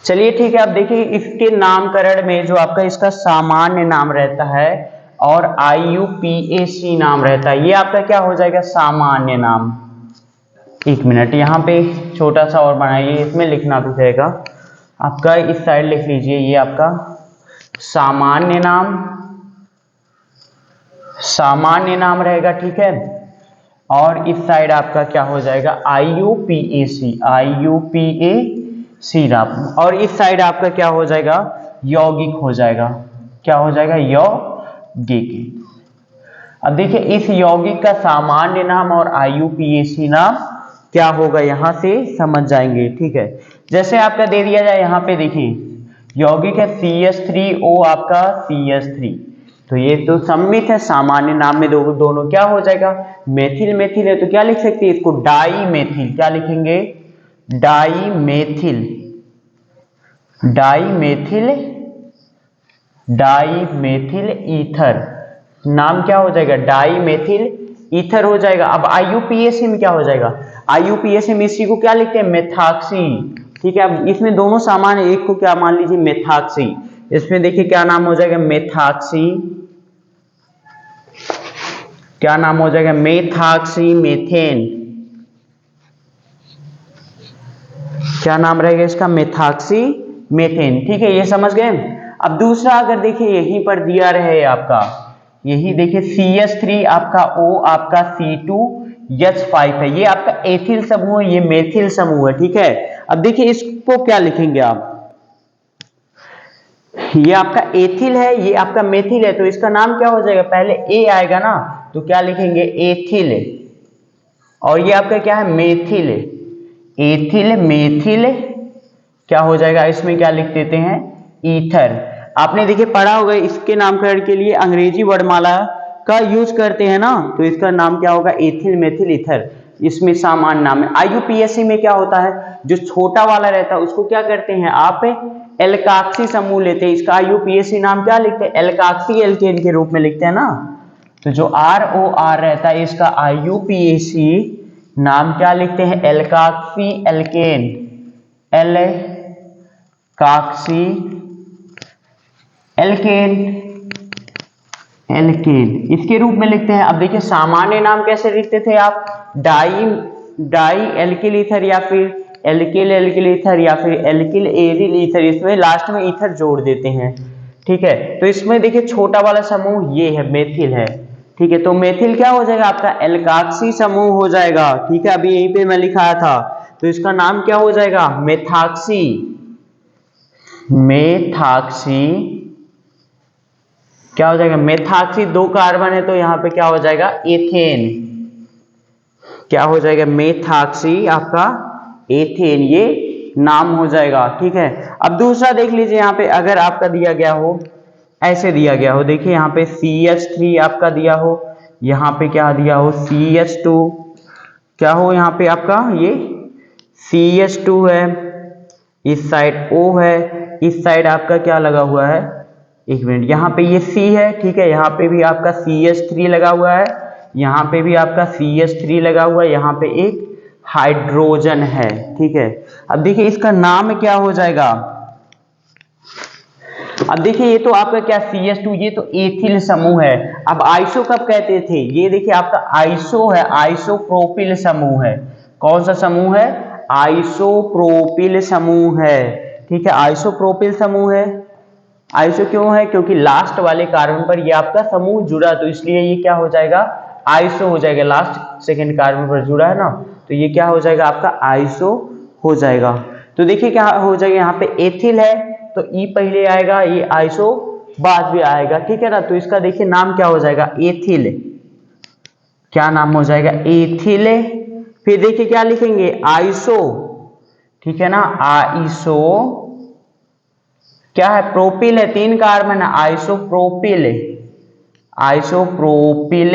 [SPEAKER 1] चलिए ठीक है, अब देखिए इसके नामकरण में जो आपका इसका सामान्य नाम रहता है और IUPAC नाम रहता है, ये आपका क्या हो जाएगा, सामान्य नाम। एक मिनट, यहाँ पे छोटा सा और बनाइए, इसमें लिखना भी रहेगा आपका, इस साइड लिख लीजिए, ये आपका सामान्य नाम रहेगा, ठीक है। और इस साइड आपका क्या हो जाएगा, IUPAC नाम, और इस साइड आपका क्या हो जाएगा, यौगिक हो जाएगा, क्या हो जाएगा, यौगिक। अब देखिए इस यौगिक का सामान्य नाम और IUPAC नाम क्या होगा, यहां से समझ जाएंगे, ठीक है। जैसे आपका दे दिया जाए, यहाँ पे देखिए यौगिक है CH3O, आपका CH3, तो ये तो सम्मित है, सामान्य नाम में दोनों क्या हो जाएगा, मेथिल मेथिल है, तो क्या लिख सकते हैं इसको, डाई मेथिल, क्या लिखेंगे, डाई मेथिल ईथर, नाम क्या हो जाएगा, डाई मेथिल ईथर हो जाएगा। अब IUPAC में क्या हो जाएगा, IUPAC में इसी को क्या लिखते हैं, मेथाक्सी, ठीक है। अब इसमें दोनों सामान्य, एक को क्या मान लीजिए, मेथाक्सी, इसमें देखिए क्या नाम हो जाएगा, मेथाक्सी, क्या नाम हो जाएगा, मेथाक्सी मेथेन, क्या नाम रहेगा इसका, मेथाक्सी मेथेन, ठीक है, ये समझ गए। अब दूसरा अगर देखिए यहीं पर दिया रहे आपका, यही देखिए CH3 आपका O, आपका C2, H5 है, ये आपका एथिल समूह है, ये मेथिल समूह है, ठीक है। अब देखिए इसको क्या लिखेंगे आप, ये आपका एथिल है, ये आपका मेथिल है, तो इसका नाम क्या हो जाएगा, पहले ए आएगा ना, तो क्या लिखेंगे एथिल, और ये आपका क्या है मेथिल, एथिल मेथिल क्या हो जाएगा, इसमें क्या लिख देते हैं ईथर। आपने देखिए पढ़ा होगा इसके नामकरण के लिए अंग्रेजी वर्णमाला का यूज करते हैं ना, तो इसका नाम क्या होगा एथिल मेथिल ईथर, इसमें सामान्य नाम है। आईयूपीएसी में क्या होता है, जो छोटा वाला रहता है उसको क्या करते हैं आप एल्काक्सी समूह लेते हैं, इसका आईयूपीएसी नाम क्या लिखते हैं एल्काक्सी एल्केन के रूप में लिखते हैं ना, तो जो ROR रहता है इसका आईयूपीएसी नाम क्या लिखते हैं एल्काक्सी एल्केन, एल्काक्सी एल्केन, एल्केन इसके रूप में लिखते हैं। अब देखिए सामान्य नाम कैसे लिखते थे आप, डाई एल्किल ईथर या फिर एल्किल एल्किल ईथर या फिर एल्किल एरिल ईथर, इसमें लास्ट में ईथर जोड़ देते हैं, ठीक है। तो इसमें देखिए छोटा वाला समूह ये है मेथिल है, ठीक है, तो मेथिल क्या हो जाएगा आपका एल्काक्सी समूह हो जाएगा, ठीक है, अभी यहीं पे मैं लिखाया था, तो इसका नाम क्या हो जाएगा मेथाक्सी, मेथाक्सी क्या हो जाएगा मेथाक्सी, 2 कार्बन है तो यहाँ पे क्या हो जाएगा एथेन, क्या हो जाएगा मेथाक्सी आपका एथेन, ये नाम हो जाएगा, ठीक है। अब दूसरा देख लीजिए यहाँ पे अगर आपका दिया गया हो, ऐसे दिया गया हो, देखिए यहाँ पे CH3 आपका दिया हो, यहाँ पे क्या दिया हो CH2, क्या हो यहाँ पे आपका ये CH2 है, इस साइड O है, इस साइड आपका क्या लगा हुआ है, एक मिनट, यहाँ पे ये C है, ठीक है, यहाँ पे भी आपका CH3 लगा हुआ है, यहाँ पे भी आपका CH3 लगा हुआ है, यहाँ पे एक हाइड्रोजन है, ठीक है। अब देखिए इसका नाम क्या हो जाएगा, अब देखिए ये तो आपका क्या CH2, ये तो एथिल समूह है। अब आइसो कब कहते थे, ये देखिए आपका आइसो है, आइसोप्रोपिल समूह है, कौन सा समूह है आइसोप्रोपिल समूह है, ठीक है, आइसोप्रोपिल समूह है। आइसो क्यों है, क्योंकि लास्ट वाले कार्बन पर ये आपका समूह जुड़ा, तो इसलिए ये क्या हो जाएगा आइसो हो जाएगा, लास्ट सेकंड कार्बन पर जुड़ा है ना, तो ये क्या हो जाएगा आपका आइसो हो जाएगा। तो देखिए क्या हो जाएगा, यहाँ पे एथिल है तो ई पहले आएगा, ये आइसो बाद में आएगा, ठीक है ना, तो इसका देखिए नाम क्या हो जाएगा एथिल, क्या नाम हो जाएगा एथिल। फिर देखिए क्या लिखेंगे आइसो, ठीक है ना, आइसो क्या है प्रोपिल है, 3 कार्बन है, आइसोप्रोपिल, आइसोप्रोपिल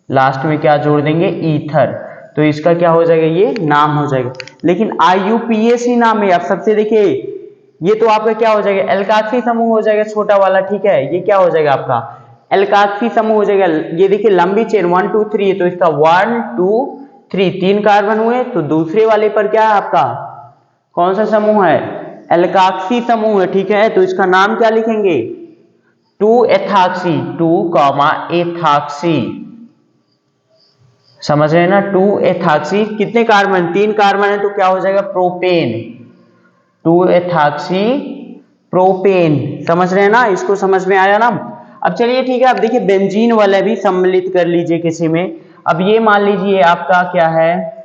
[SPEAKER 1] लास्ट में क्या जोड़ देंगे ईथर, तो इसका क्या हो जाएगा ये नाम हो जाएगा। लेकिन आईयूपीएसी नाम है, आप सबसे देखिए ये तो आपका क्या हो जाएगा एल्काक्सी समूह हो जाएगा छोटा वाला, ठीक है, ये क्या हो जाएगा आपका एल्काक्सी समूह हो जाएगा। ये देखिए लंबी चेन 1 2 3 है, तो इसका 1 2 3 3 कार्बन हुए, तो दूसरे वाले पर क्या है आपका कौन सा समूह है एल्काक्सी समूह है, ठीक है, तो इसका नाम क्या लिखेंगे 2 एथाक्सी, 2 एथाक्सी, समझ रहे हैं ना 2 एथाक्सी, कितने कार्बन 3 कार्बन है, तो क्या हो जाएगा प्रोपेन, 2 एथाक्सी प्रोपेन, समझ रहे हैं ना, इसको समझ में आया ना। अब चलिए ठीक है, अब देखिए बेंजीन वाला भी सम्मिलित कर लीजिए किसी में। अब ये मान लीजिए आपका क्या है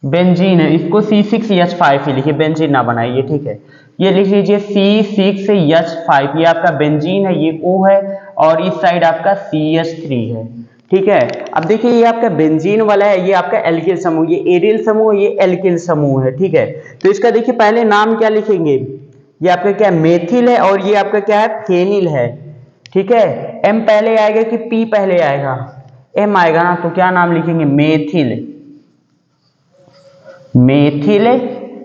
[SPEAKER 1] बेंजीन है, इसको C6H5 ही लिखिए, बेंजीन ना बनाइए, ठीक है, ये लिख लीजिए C6H5, ये आपका बेंजीन है, ये O है, और इस साइड आपका CH3 है, ठीक है। अब देखिए ये आपका बेंजीन वाला है, ये आपका एल्किल समूह, ये एरिल समूह, ये एल्किल समूह है, ठीक है। तो इसका देखिए पहले नाम क्या लिखेंगे, ये आपका क्या मेथिल है, और ये आपका क्या है फेनिल है, ठीक है, M पहले आएगा कि P पहले आएगा, M आएगा ना, तो क्या नाम लिखेंगे मेथिल, मेथिल,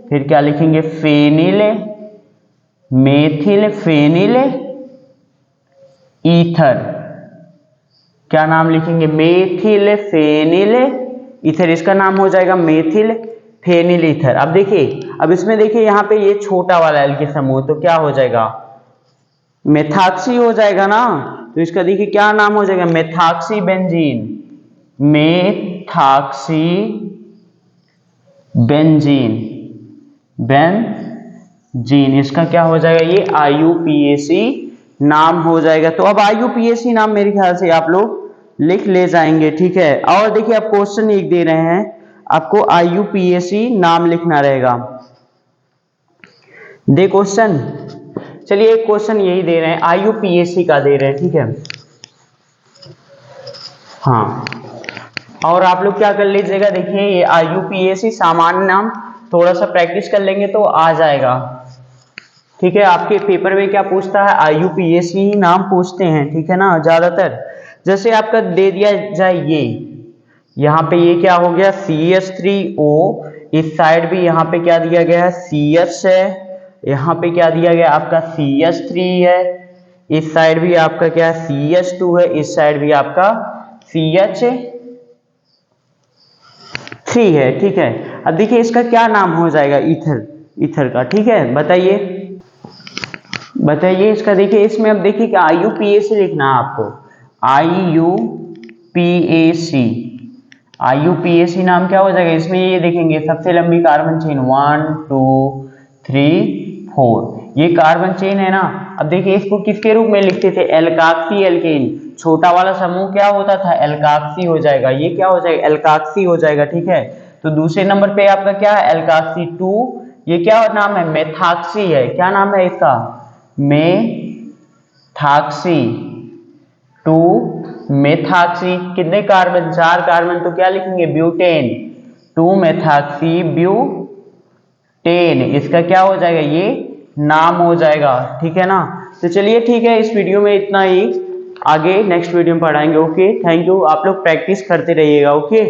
[SPEAKER 1] फिर क्या लिखेंगे फेनिल, मेथिल फेनिल ईथर, क्या नाम लिखेंगे मेथिल फेनिल ईथर, इसका नाम हो जाएगा मेथिल फेनिल ईथर। अब देखिए अब इसमें देखिए यहाँ पे ये छोटा वाला एल्किल समूह, तो क्या हो जाएगा मेथाक्सी हो जाएगा ना, तो इसका देखिए क्या नाम हो जाएगा methoxy benzene, methoxy benzene, benzene, इसका क्या हो जाएगा ये आईयूपीएसी नाम हो जाएगा। तो अब आईयूपीएसी नाम मेरे ख्याल से आप लोग लिख ले जाएंगे, ठीक है। और देखिए आप क्वेश्चन एक दे रहे हैं, आपको IUPAC नाम लिखना रहेगा। दे क्वेश्चन, चलिए एक क्वेश्चन यही दे रहे हैं, IUPAC का दे रहे हैं, ठीक है। हाँ, और आप लोग क्या कर लीजिएगा, देखिए ये IUPAC सामान्य नाम थोड़ा सा प्रैक्टिस कर लेंगे तो आ जाएगा, ठीक है। आपके पेपर में क्या पूछता है, IUPAC ही नाम पूछते हैं, ठीक है ना, ज्यादातर। जैसे आपका दे दिया जाए ये, यहाँ पे ये क्या हो गया, CH3O, इस साइड भी यहाँ पे क्या दिया गया है, CH है, यहाँ पे क्या दिया गया आपका CH3 है, इस साइड भी आपका क्या है CH2 है, इस साइड भी आपका CH3 है, ठीक है। अब देखिए इसका क्या नाम हो जाएगा, ईथर का, ठीक है। बताइए इसका, देखिए इसमें अब देखिए क्या IUPAC लिखना है आपको, IUPAC नाम क्या हो जाएगा, इसमें ये देखेंगे सबसे लंबी कार्बन चेन 1 2 3 4, ये कार्बन चेन है ना। अब देखिए इसको किसके रूप में लिखते थे, एल्काक्सी एल्केन, छोटा वाला समूह क्या होता था, एल्काक्सी हो जाएगा, ये क्या हो जाएगा, एल्काक्सी हो जाएगा, ठीक है। तो दूसरे नंबर पे आपका क्या है, एल्काक्सी 2, ये क्या नाम है, मेथाक्सी है, क्या नाम है इसका, मेथाक्सी 2, मेथाक्सी, कितने कार्बन, 4 कार्बन, तो क्या लिखेंगे, ब्यूटेन, 2 मेथाक्सी ब्यूटेन, इसका क्या हो जाएगा, ये नाम हो जाएगा, ठीक है ना। तो चलिए ठीक है, इस वीडियो में इतना ही, आगे नेक्स्ट वीडियो में पढ़ाएंगे। ओके, थैंक यू, आप लोग प्रैक्टिस करते रहिएगा। ओके।